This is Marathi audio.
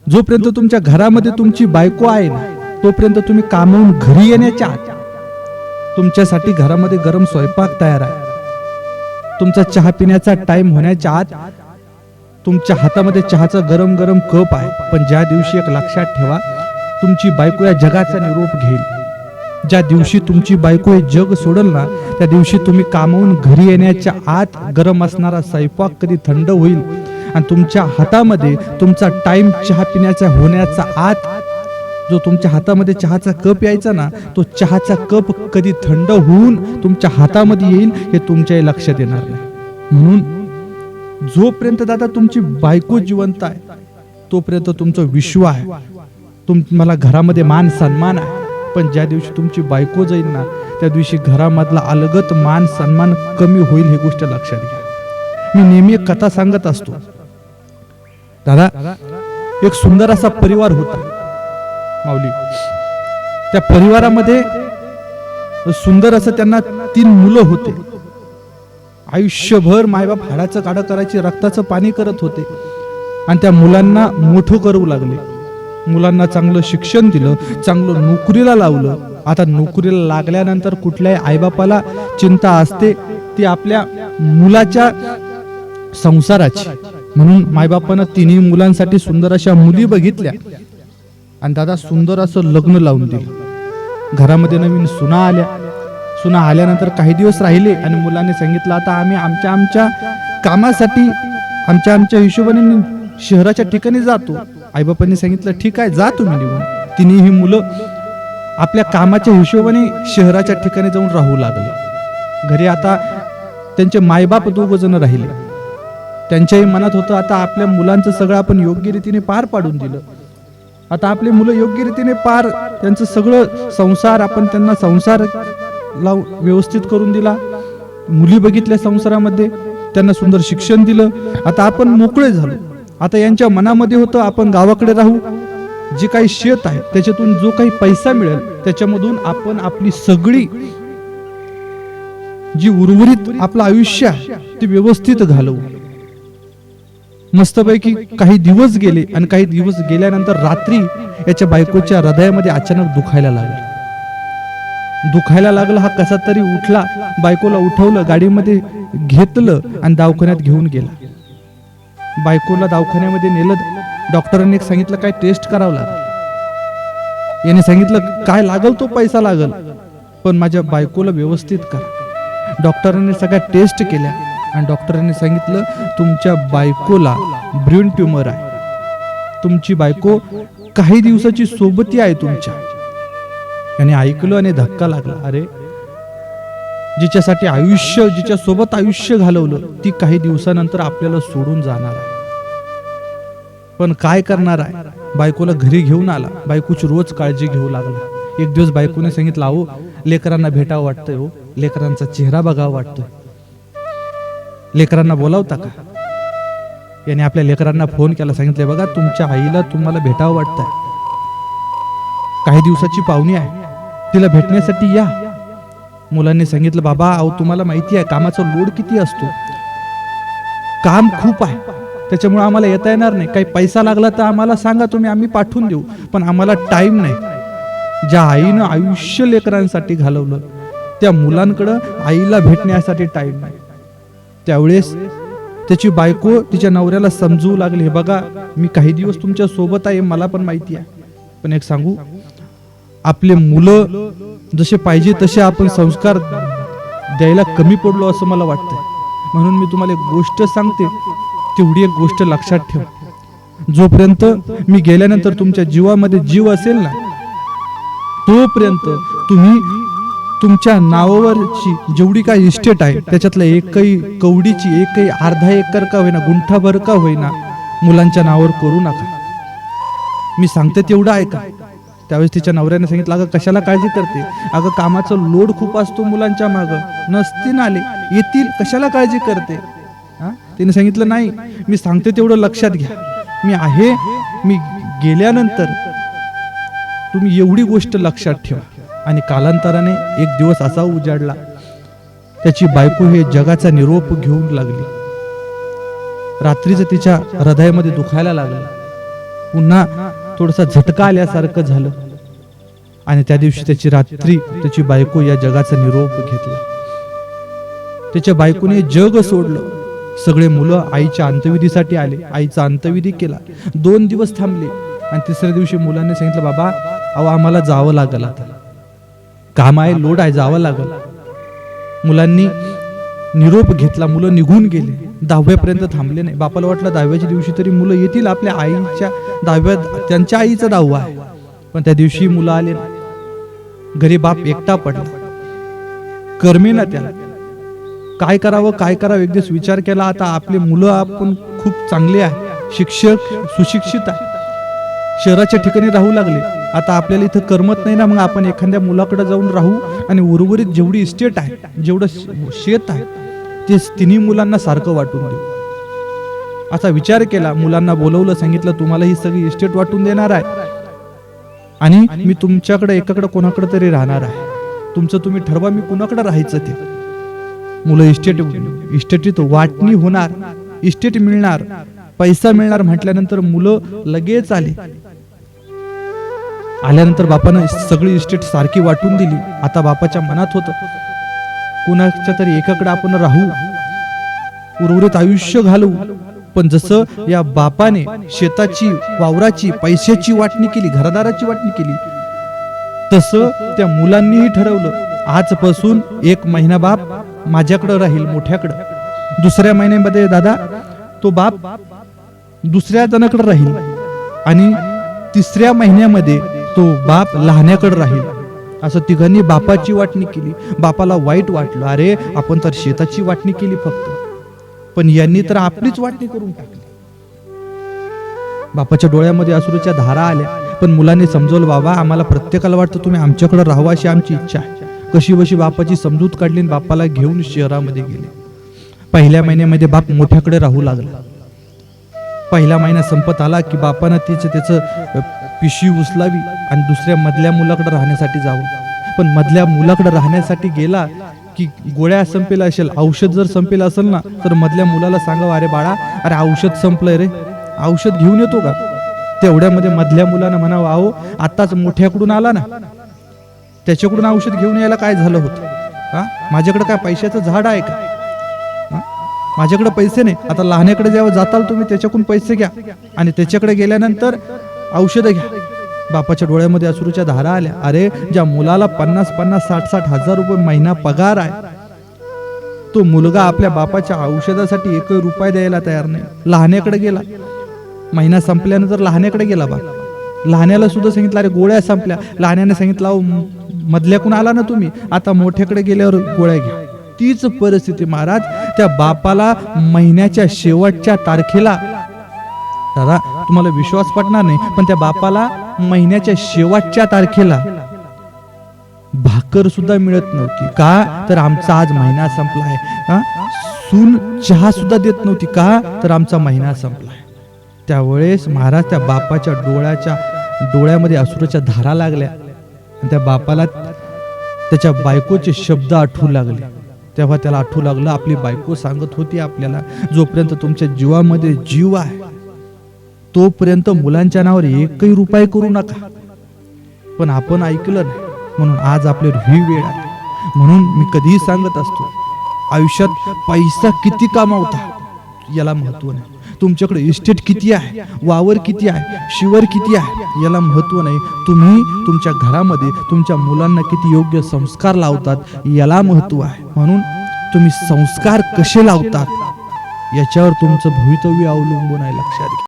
जोपर्यंत तुमच्या घरामध्ये तुमची बायको आहे ना, तोपर्यंत तुम्ही कामावून घरी येण्याच्या आत तुमच्यासाठी घरामध्ये गरम स्वयंपाक तयार आहे. तुमचा चहा पिण्याचा टाइम होण्याच्या आत तुमच्या हातामध्ये चहाचा गरम गरम कप आहे. पण ज्या दिवशी एक लक्षात ठेवा, तुमची बायको या जगाचा निरोप घेईल, ज्या दिवशी तुमची बायको हे जग सोडल ना, त्या दिवशी तुम्ही कामावून घरी येण्याच्या आत गरम असणारा स्वयंपाक कधी थंड होईल आणि तुमच्या हातामध्ये तुमचा टाइम चहा पिण्याचा होण्याचा आत जो तुमच्या हातामध्ये चहाचा कप यायचा ना, तो चहाचा कप कधी थंड होऊन तुमच्या हातामध्ये येईल हे तुमच्याही लक्षात येणार नाही. म्हणून जोपर्यंत दादा तुमची बायको जिवंत आहे तोपर्यंत तुमचं विश्व आहे, तुम्हाला घरामध्ये मान सन्मान आहे. पण ज्या दिवशी तुमची बायको जाईल ना, त्या दिवशी घरामधला अलगत मान सन्मान कमी होईल, ही गोष्ट लक्षात घ्या. मी नेहमी एक कथा सांगत असतो दादा. एक सुंदर असा परिवार होता माऊली. त्या परिवारामध्ये सुंदर असं त्यांना 3 मुलं होते. आयुष्यभर मायबाप हाडाचं काढा करायचे, रक्ताचं पाणी करत होते आणि त्या मुलांना मोठं करू लागले. मुलांना चांगलं शिक्षण दिलं, चांगलं नोकरीला लावलं. आता नोकरीला लागल्यानंतर कुठल्याही आईबापाला चिंता असते ती आपल्या मुलाच्या संसाराची. म्हणून मायबापानं 3 मुलांसाठी सुंदर अशा मुली बघितल्या आणि दादा सुंदर असं लग्न लावून दिलं. घरामध्ये नवीन सुना आल्या. सुना आल्यानंतर काही दिवस राहिले आणि मुलांनी सांगितलं, आता आम्ही आमच्या कामासाठी आमच्या हिशोबाने शहराच्या ठिकाणी जातो. आईबापांनी सांगितलं, ठीक आहे, जा तुम्ही निघून. 3ही मुलं आपल्या कामाच्या हिशोबाने शहराच्या ठिकाणी जाऊन राहू लागले. घरी आता त्यांचे मायबाप 2 जण राहिले. त्यांच्याही मनात होतं, आता आपल्या मुलांचं सगळं आपण योग्य रीतीने पार पाडून दिलं. आता आपली मुलं योग्य रीतीने त्यांचं सगळं संसार आपण त्यांना संसार व्यवस्थित करून दिला. मुली बघितल्या संसारामध्ये, त्यांना सुंदर शिक्षण दिलं. आता आपण मोकळे झालो. आता यांच्या मनामध्ये होतं आपण गावाकडे राहू, जे काही शेत आहे त्याच्यातून जो काही पैसा मिळेल त्याच्यामधून आपण आपली सगळी जी उर्वरित आपलं आयुष्य आहे ते व्यवस्थित घालवू. मस्तपैकी काही दिवस गेले आणि काही दिवस गेल्यानंतर रात्री याच्या बायकोच्या हृदयामध्ये अचानक दुखायला लागलं. हा कसा तरी उठला, बायकोला उठवलं, गाडीमध्ये घेतलं आणि दवाखान्यात घेऊन गेला. बायकोला दवाखान्यामध्ये नेलं. डॉक्टरांनी सांगितलं काय टेस्ट करावं लागेल. याने सांगितलं काय लागल तो पैसा लागल, पण माझ्या बायकोला व्यवस्थित करा. डॉक्टरांनी सगळ्या टेस्ट केल्या आणि डॉक्टरांनी सांगितलं तुमच्या बायकोला ब्रेन ट्यूमर आहे. तुमची बायको काही दिवसाची सोबती आहे तुमच्या. याने ऐकलं आणि धक्का लागला. अरे, जिच्यासाठी आयुष्य, जिच्या सोबत आयुष्य घालवलं, ती काही दिवसानंतर आपल्याला सोडून जाणार आहे. पण काय करणार आहे, बायकोला घरी घेऊन आला. बायकोची रोज काळजी घेऊ लागला. एक दिवस बायकोने सांगितलं, अहो लेकरांना भेटावं वाटतंय, हो लेकरांचा चेहरा बघावा वाटतोय, लेकरांना बोलावता का. याने आपल्या लेकरांना फोन केला. सांगितले बघा तुमच्या आईला तुम्हाला भेटावं वाटतंय, काही दिवसाची पाहुणी आहे, तिला भेटण्यासाठी या. मुलांनी सांगितलं बाबा अहो तुम्हाला माहिती आहे कामाचा लोड किती असतो, काम खूप आहे, त्याच्यामुळे आम्हाला येता येणार नाही. काही पैसा लागला तर आम्हाला सांगा तुम्ही, आम्ही पाठवून देऊ, पण आम्हाला टाइम नाही. ज्या आईनं आयुष्य लेकरांसाठी घालवलं त्या मुलांकडं आईला भेटण्यासाठी टाइम नाही. त्यावेळेस त्याची बायको तिच्या नवऱ्याला समजवू लागली, हे बघा मी काही दिवस तुमच्या सोबत आहे, मला पण माहिती आहे, पण एक सांगू, आपले मुलं जसे पाहिजे तसे आपण संस्कार द्यायला कमी पडलो असं मला वाटतंय. म्हणून मी तुम्हाला एक गोष्ट सांगते, तेवढी एक गोष्ट लक्षात ठेवा. जोपर्यंत मी गेल्यानंतर तुमच्या जीवामध्ये जीव असेल ना, तोपर्यंत तुम्ही तुमच्या नावावरची जेवढी काही इस्टेट आहे त्याच्यातल्या एकही कवडीची, एकही अर्धा एकर का होईना, गुंठाभर का होईना, मुलांच्या नावावर करू नका. मी सांगते तेवढं ऐका. त्यावेळेस तिच्या नवऱ्याने सांगितलं, अगं कशाला काळजी करते, अगं कामाचा लोड खूप असतो मुलांच्या मागं, नसतील आले येतील, कशाला काळजी करते. तिने सांगितलं नाही, मी सांगते तेवढं लक्षात घ्या, मी आहे, मी गेल्यानंतर तुम्ही एवढी गोष्ट लक्षात ठेवा. आणि कालांतराने एक दिवस असा उजाडला, त्याची बायको हे जगाचा निरोप घेऊन लागली. रात्रीच तिच्या हृदयामध्ये दुखायला लागलं. पुन्हा थोडासा झटका आल्यासारखं झालं. आणि त्या दिवशी त्याची रात्री त्याची बायको या जगाचा निरोप घेतला. त्याच्या बायकोने जग सोडलं. सगळे मुलं आईच्या अंत्यविधीसाठी आले. आईचा अंत्यविधी केला. 2 दिवस थांबले आणि तिसऱ्या दिवशी मुलांनी सांगितलं, बाबा अहो आम्हाला जावं लागल, आता काम आहे, लोड आहे, जावं लागल. मुलांनी निरोप घेतला. मुलं निघून गेले. 10वी पर्यंत थांबले नाही. बापाला वाटलं 10व्याच्या दिवशी तरी मुलं येतील, आपल्या आईच्या 10व्यात त्यांच्या आईचा 10वा आहे. पण त्या दिवशी मुलं आले नाही. घरी बाप एकटा पडला. कर्मी ना त्याला काय करावं एक दिवस विचार केला. आता आपले मुलं आपण खूप चांगले आहे, शिक्षक सुशिक्षित आहे, शहराच्या ठिकाणी राहू लागले. आता आपल्याला इथं करमत नाही ना, मग आपण एखाद्या मुलाकडे जाऊन राहू आणि उर्वरित जेवढी इस्टेट आहे, जेवढं शेत आहे, ते तिन्ही मुलांना सारखं वाटून देऊ. असा विचार केला. मुलांना बोलवलं, सांगितलं तुम्हाला ही सगळी इस्टेट वाटून देणार आहे आणि मी तुमच्याकडे एकाकडे कोणाकडे तरी राहणार आहे. तुमचं तुम्ही ठरवा, मी कुणाकडे राहायचं ते. मुलं इस्टेटीत वाटणी होणार, इस्टेट मिळणार, पैसा मिळणार म्हटल्यानंतर मुलं लगेच आले. आल्यानंतर बापानं सगळी इस्टेट सारखी वाटून दिली. आता बापाच्या मनात होतं कुणाच्या तरी एकाकडे आपण राहू, उर्वरित आयुष्य घालवू. पण जसं या बापाने शेताची, वावराची, पैशाची वाटणी केली, घरदाराची वाटणी केली, तसं त्या मुलांनीही ठरवलं आजपासून 1 महिना बाप माझ्याकडे राहील, मोठ्याकडे. दुसऱ्या महिन्यामध्ये दादा तो बाप दुसऱ्या जणाकडे राहील आणि 3ऱ्या महिन्यामध्ये तो बाप लहान्याकडे राहील. असं तिघांनी बापाची वाटणी केली. बापाला वाईट वाटलं, अरे आपण तर शेताची वाटणी केली फक्त, पण यांनी तर आपलीच वाटणी करून टाकली. बापाच्या डोळ्यामध्ये अश्रूच्या धारा आल्या. पण मुलांनी समजवलं, बाबा आम्हाला प्रत्येकाला वाटतं तुम्ही आमच्याकडे राहावं अशी आमची इच्छा आहे. कशी बशी बापाची समजूत काढली आणि बापाला घेऊन शहरामध्ये गेले. पहिल्या महिन्यामध्ये बाप मोठ्याकडे राहू लागला. पहिला महिना संपत आला की बापानं त्याचं पिशवी उचलावी आणि दुसऱ्या मधल्या मुलाकडे राहण्यासाठी जावं. पण मधल्या मुलाकडे राहण्यासाठी गेला की गोळ्या संपेला असेल, औषध जर संपेल असेल ना, तर मधल्या मुलाला सांगावं, अरे बाळा, अरे औषध संपलंय रे, औषध घेऊन येतो का. तेवढ्यामध्ये मधल्या मुलानं म्हणावं, अहो आताच मोठ्याकडून आला ना, त्याच्याकडून औषध घेऊन यायला काय झालं होतं. हा, माझ्याकडे काय पैशाचं झाड आहे का. माझ्याकडे पैसे नाही. आता लहान्याकडे जेव्हा जाताल तुम्ही त्याच्याकडून पैसे घ्या आणि त्याच्याकडे गेल्यानंतर औषधं घ्या. बापाच्या डोळ्यामध्ये अश्रूच्या धारा आल्या. अरे ज्या मुलाला 50-50, 60-60 हजार रुपये महिना पगार आहे, तो मुलगा आपल्या बापाच्या औषधासाठी 1 रुपया द्यायला तयार नाही. लहान्याकडे गेला, महिना संपल्यानंतर लहान्याकडे गेला बाप. लहान्याला सुद्धा सांगितलं, अरे गोळ्या संपल्या. लहान्याने सांगितलं, अहो मधल्याकडून आला ना तुम्ही, आता मोठ्याकडे गेल्यावर गोळ्या घ्या. तीच परिस्थिती महाराज त्या बापाला महिन्याच्या शेवटच्या तारखेला, दादा तुम्हाला विश्वास पटणार नाही, पण त्या बापाला महिन्याच्या शेवटच्या तारखेला भाकर सुद्धा मिळत नव्हती. का तर आमचा आज महिना संपलाय. सून चहा सुद्धा देत नव्हती. का तर आमचा महिना संपलाय. त्यावेळेस महाराज त्या बापाच्या डोळ्यामध्ये अश्रूच्या धारा लागल्या. त्या बापाला त्याच्या बायकोचे शब्द आठवू लागले. तेव्हा त्याला आठवू लागलं, आपली बायको सांगत होती आपल्याला, जोपर्यंत तुमच्या जीवामध्ये जीव आहे तोपर्यंत मुलांच्या नावावर 1 रुपया करू नका. पण आपण ऐकलं नाही, म्हणून आज आपल्यावर ही वेळ आली. म्हणून मी कधीही सांगत असतो, आयुष्यात पैसा किती कमावता याला महत्व नाही. तुमच्याकडे इस्टेट किती आहे, वावर किती आहे, शिवर किती आहे याला महत्व नाही. तुम्ही तुमच्या घरामध्ये तुमच्या मुलांना किती योग्य संस्कार लावतात याला महत्व आहे. म्हणून तुम्ही संस्कार कसे लावतात याच्यावर तुमचं भवितव्य अवलंबून आहे, लक्षात घ्या.